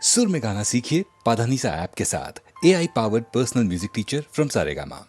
सुर में गाना सीखिए पाधानीसा ऐप के साथ। AI powered personal music teacher from Saregama.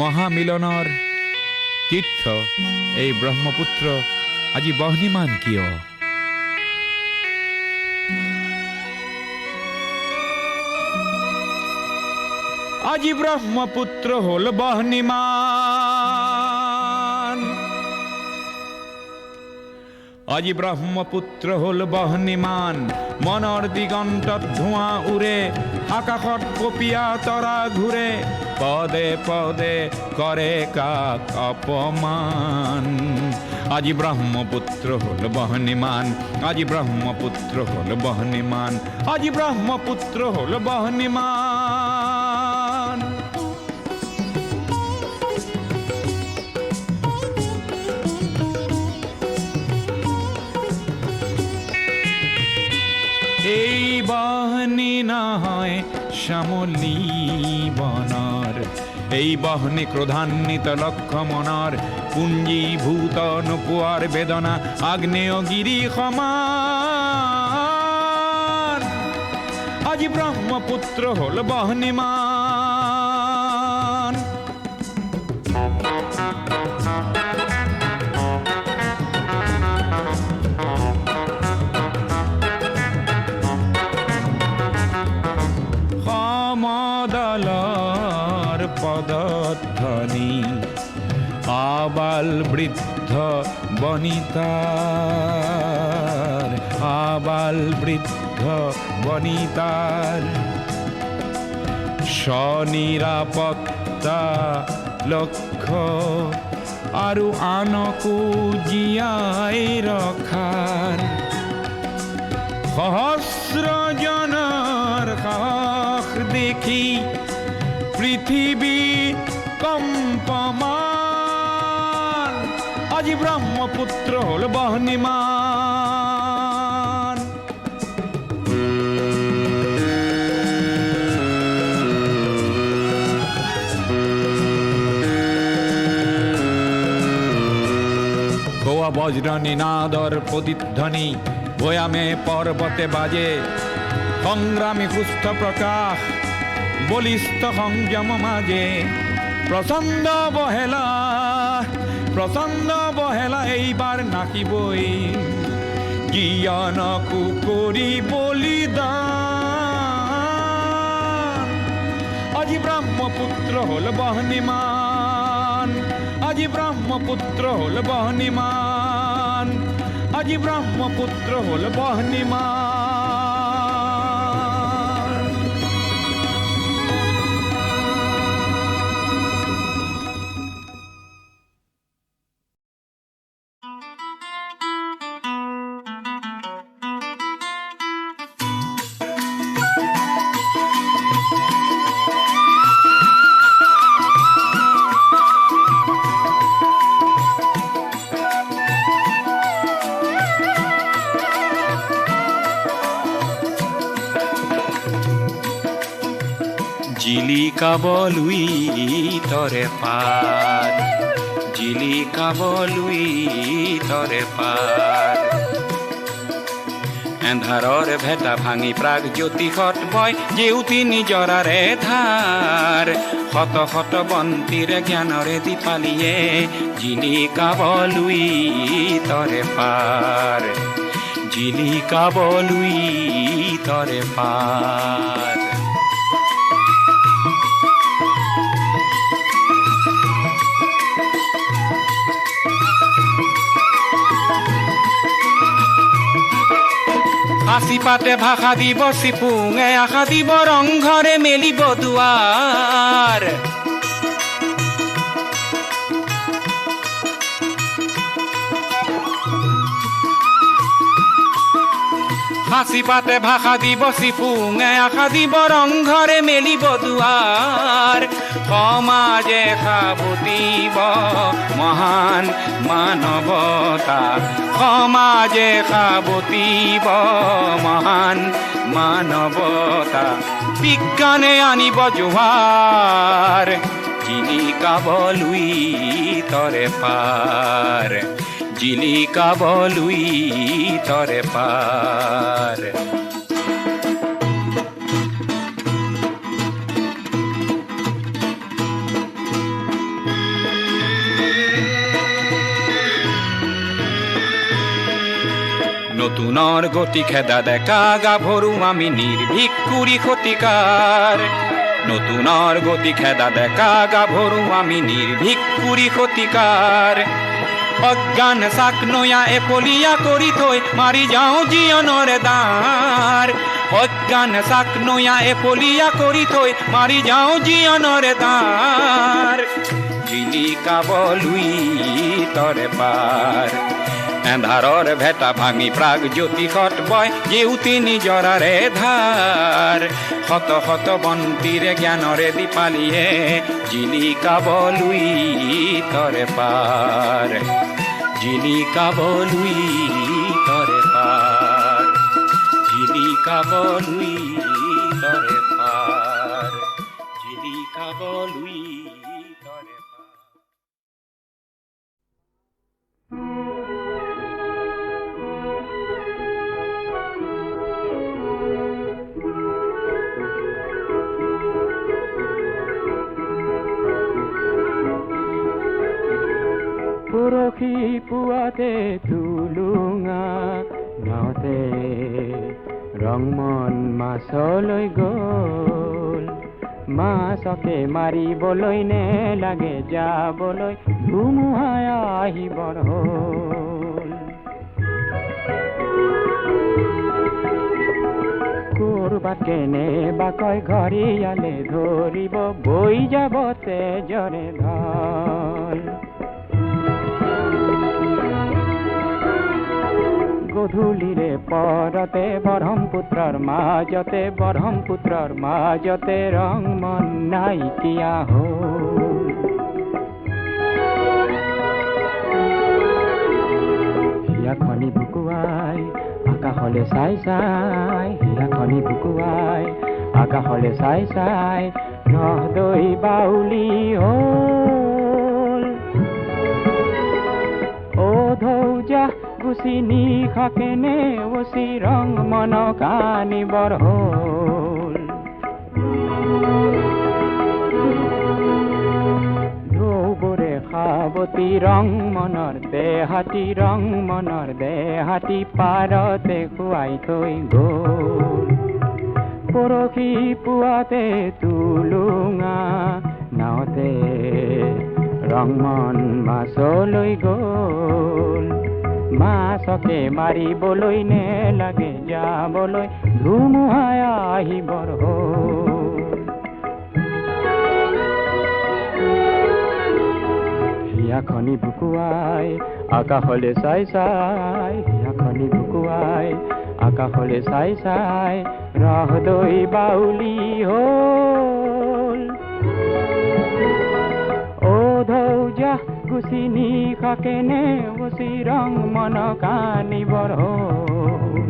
মহামিলনৰ তীৰ্থ এই ব্ৰহ্মপুত্ৰ আজি বহ্নিমান কিয়? আজি ব্ৰহ্মপুত্ৰ হল বহ্নিমান, আজি ব্ৰহ্মপুত্ৰ হল বহ্নিমান। মনৰ দিগন্তত ধোঁৱা উৰে, আকাশত কপীয়া তৰা ঘূৰে, পদে পদে কৰে কাক অপমান। আজি ব্ৰহ্মপুত্ৰ হল বহ্নিমান, আজি ব্ৰহ্মপুত্ৰ হল বহ্নিমান, আজি ব্ৰহ্মপুত্ৰ হল বহ্নিমান। এই বহ্নি নহয় শ্যামলী বনৰ, এই বহ্নি ক্ৰোধান্বিত লক্ষ মনৰ, পুঞ্জীভূত নোপোৱাৰ বেদনা আগ্নেয়গিৰি সমান। আজি ব্ৰহ্মপুত্ৰ হল বহ্নিমান। পদধ্বনি আবাল বৃদ্ধ বনিতাৰ আবাল বৃদ্ধ বনিতাৰ স্বনিৰাপত্তা লক্ষ্য আৰু আনকো জীয়াই ৰখাৰ সহস্ৰজনৰ সাহস দেখি পৃথিৱী কম্পমান আজি ব্ৰহ্মপুত্ৰ হ'ল বহ্নিমান গোয়া বজ্ৰ নিনাদৰ প্ৰতিধ্বনি ভয়ামে পৰ্বতে বাজে সংগ্ৰামী সুস্থ প্ৰকাশ বলিষ্ঠ সংযম মাঝে প্ৰচণ্ড বহেলা এইবাৰ নাকিবই জ্ঞানকো কৰি বলিদান আজি ব্ৰহ্মপুত্ৰ হ'ল বহ্নিমান আজি ব্ৰহ্মপুত্ৰ হ'ল বহ্নিমান আজি ব্ৰহ্মপুত্ৰ হ'ল বহ্নিমান জিলিকাবলুই তৰে পাৰ জিলিকাবলুই তৰে পাৰ এন্ধাৰৰ ভেটা ভাঙি প্ৰাগ জ্যোতিষত বয় জেউতি নিজৰাৰে ধাৰ শত শত বন্তিৰে জ্ঞানৰে দীপালিয়ে জিলিকাবলুই তৰে পাৰ জিলিকাবলুই তৰে পাৰ আসি পাতে ভাষা দিব চিপুঙে আশা দিব ৰংঘৰে মেলিব দুৱাৰ সাঁচি পাতে ভাষা দিব চিপুঙে আশা দিব ৰংঘৰে মেলিব দুৱাৰ সমাজে সাবুতিব মহান মানৱতা সমাজে সাবুতিব মহান মানৱতা বিজ্ঞানে আনিব জোহাৰ জিলিকাবলুই তৰে পাৰ জিলিকাবলুই তৰে পাৰ নতুনৰ গতি খেদা ডেকা গাভৰু আমি নিৰ্ভীক কুৰি শতিকাৰ নতুনৰ গতি খেদা ডেকা গাভৰু আমি নিৰ্ভীক কুৰি শতিকাৰ অজ্ঞান চাক নয়া এপলীয়া কৰি থৈ মাৰি যাওঁ জীৱনৰে দ্বাৰ অজ্ঞান চাক নয়া এপলীয়া কৰি থৈ মাৰি যাওঁ জীৱনৰে দ্বাৰ জিলিকাবলুই তৰে পাৰ এন্ধাৰৰ ভেটা ভাঙি প্ৰাগ জ্যোতিষত বয় জেউতি নিজৰাৰে ধাৰ শত শত বন্তিৰে জ্ঞানৰে দীপালিয়ে জিলিকাবলুই তৰে পাৰ জিলিকাবলুই তৰে পাৰ জিলিকাবলুই তৰে পাৰ জিলিকাবলুই তৰে পাৰ পৰহি পুৱাতে টুলুঙা নাওতে ৰংমন মাছলৈ গ'ল মাছকে মাৰিবলৈ নেলাগে যাবলৈ ধুমুহাই আহিবৰ হ'ল কৰবাত কেনেবাকৈ ঘৰিয়ালে ধৰিব বৈ যাব তেজৰে ঢল গধূলিৰে পৰতে ব্ৰহ্মপুত্ৰৰ মাজতে ৰং মন নাইকিয়া হ'ল হিয়াখনি বুকুৱাই আকাশলে চাই চাই হিয়াখনি বুকুৱাই আকাশলে চাই চাই নহদৈ বাউলি হ'ল অ ধৌজা গুচি নিশাকে নেওচি ৰং মনক আনিবৰ হ'ল ঢৌবোৰে সাৱতি ৰং মনৰ দেহাতী পাৰতে খুৱাই থৈ গ'ল পৰহি পুৱাতে তুলুঙা নাওতে ৰং মন মাছলৈ গ'ল মাছকে মাৰিবলৈ নেলাগে যাবলৈ ধুমুহাই আহিবৰ হ'ল হিয়াখনি বুকুৱাই আকাশলে চাই চাই হিয়াখনি বুকুৱাই আকাশলে চাই চাই নহদৈ বাউলি হ'ল অ ধৌজা গুচি নিশাকে নেওচি ৰং মনক আনিবৰ হ'ল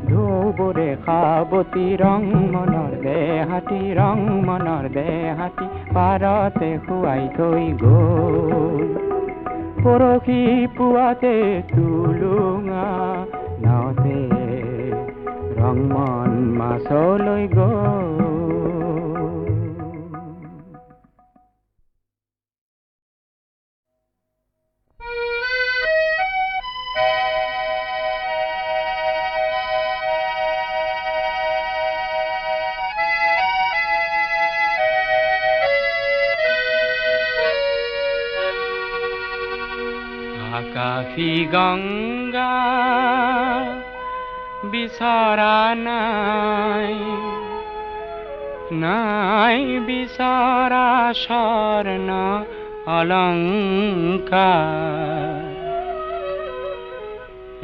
ঢৌবোৰে সাৱতি ৰং মনৰ দেহাতী পাৰতে খুৱাই থৈ গ'ল পৰহি পুৱাতে তুলুঙা নাওতে ৰং মন মাছলৈ গ'ল আকাশী গংগা বিচৰা নাই বিচৰা স্বৰ্ণ অলংকাৰ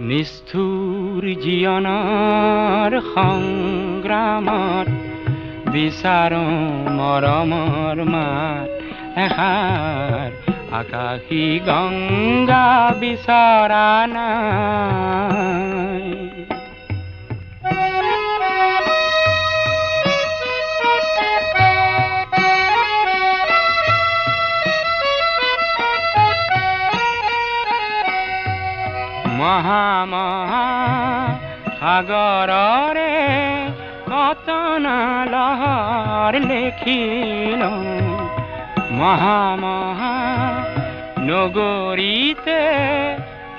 নিষ্ঠুৰ জীৱনৰ সংগ্ৰামত বিচাৰো মৰমৰ মাত এষাৰ আকাশী গংগা বিচৰা নাই মহা সাগৰৰে কতনা লহৰ লেখিলো মহা নগৰীতে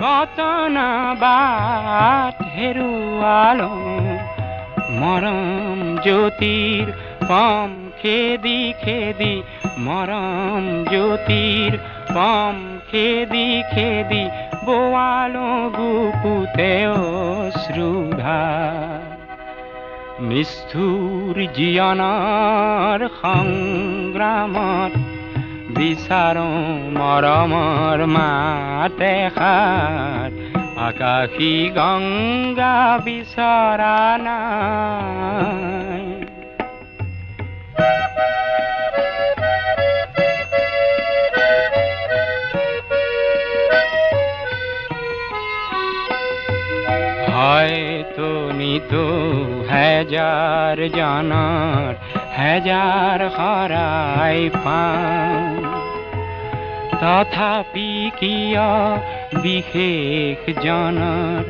কতনা বাট হেৰুৱালো মৰম জ্যোতিৰ পম খেদি খেদি মৰম জ্যোতিৰ পম খেদি খেদি বোৱালো গুপুতে অশ্ৰুধাৰ নিষ্ঠুৰ জীৱনৰ সংগ্ৰামত বিচাৰো মৰমৰ মাত এষাৰ আকাশী গংগা বিচৰা নাই হয়তো নিতো হাজাৰ জানাৰ হাজাৰ হৰাই পাওঁ তথাপি কিয় বিশেষ জনৰ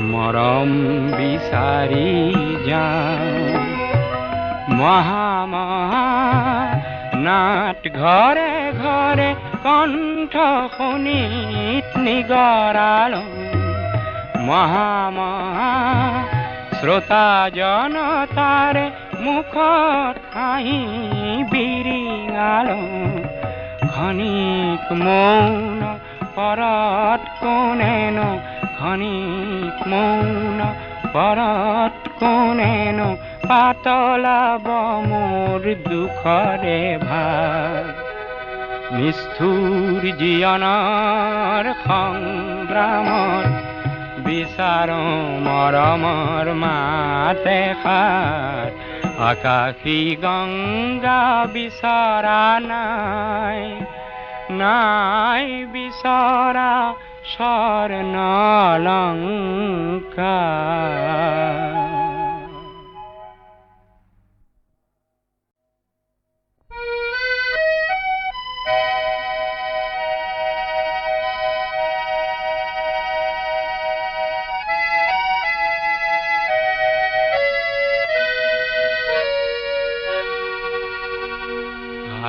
মৰম বিচাৰি যাওঁ মহা নাট ঘৰে ঘৰে কণ্ঠ শুনিত নিগৰালো মহা শ্ৰোতা জনতাৰে মুখত হাঁহি বিৰিঙালো ক্ষণিক মৌন পৰত কোনেনো ক্ষণিক মৌন পৰত কোনেনো পাতলাব মোৰ দুখৰে ভাৰ নিষ্ঠুৰ জীৱনৰ সংগ্ৰামত বিচাৰো মৰমৰ মাত এষাৰ আকাশী গংগা বিচৰা নাই নাই বিচৰা স্বৰ্ণ অলংকাৰ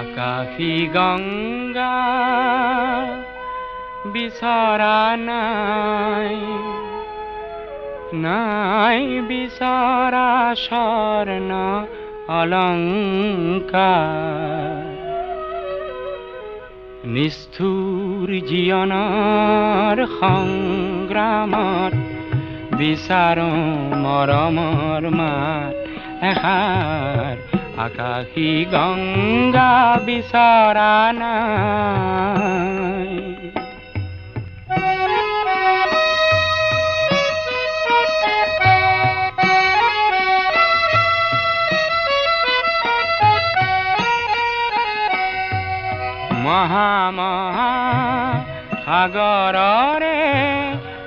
আকাশী গংগা বিচৰা নাই নাই বিচৰা স্বৰ্ণ অলংকাৰ নিষ্ঠুৰ জীৱনৰ সংগ্ৰামত বিচাৰো মৰমৰ মাত এষাৰ আকাশী গংগা বিচৰা নাই মহা মহা সাগৰৰে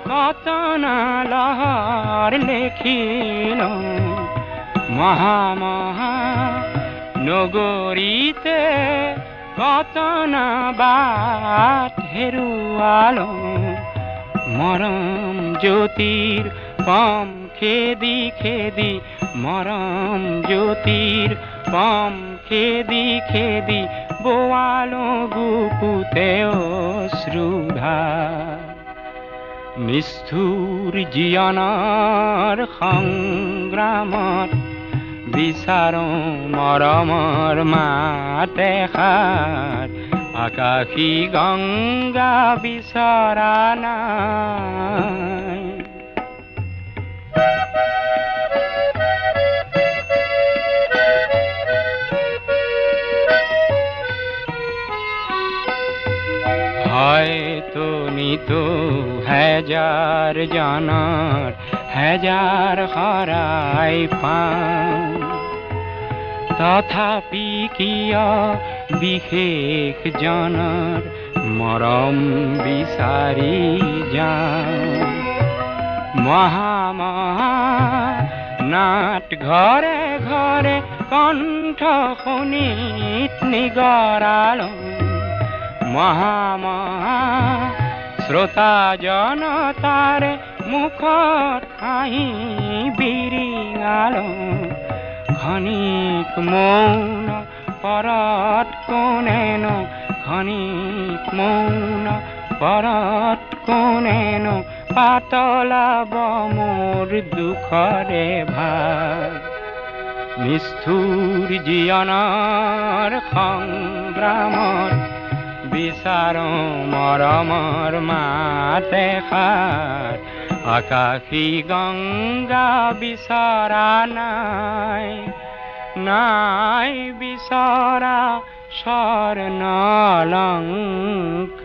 কতনা লহৰ লেখিলো মহা মহা নগৰীতে কতনা বাট হেৰুৱালো মৰম জ্যোতিৰ পম খেদি খেদি মৰম জ্যোতিৰ পম খেদি খেদি বোৱালো বুকুতে অশ্ৰুধাৰ নিষ্ঠুৰ জীৱনৰ সংগ্ৰামত বিচাৰো মৰমৰ মাত এষাৰ আকাশী গংগা বিচৰা নাই হয়তো নিতো হাজাৰ জনৰ হাজাৰ হৰাই পাওঁ তথাপি কিয় বিশেষ জনৰ মৰম বিচাৰি যাওঁ মহা মহা নাট ঘৰে ঘৰে কণ্ঠ শুনিত নিগৰালো মহা মহা শ্ৰোতা জনতাৰে মুখত হাঁহি বিৰিঙালো ক্ষণিক মৌন পৰত কোনেনো ক্ষণিক মৌন পৰত কোনেনো পাতলাব মোৰ দুখৰে ভাৰ নিষ্ঠুৰ জীৱনৰ সংগ্ৰামত বিচাৰো মৰমৰ মাত এষাৰ আকাশী গংগা বিচৰা নাই নাই বিচৰা স্বৰ্ণ অলংকাৰ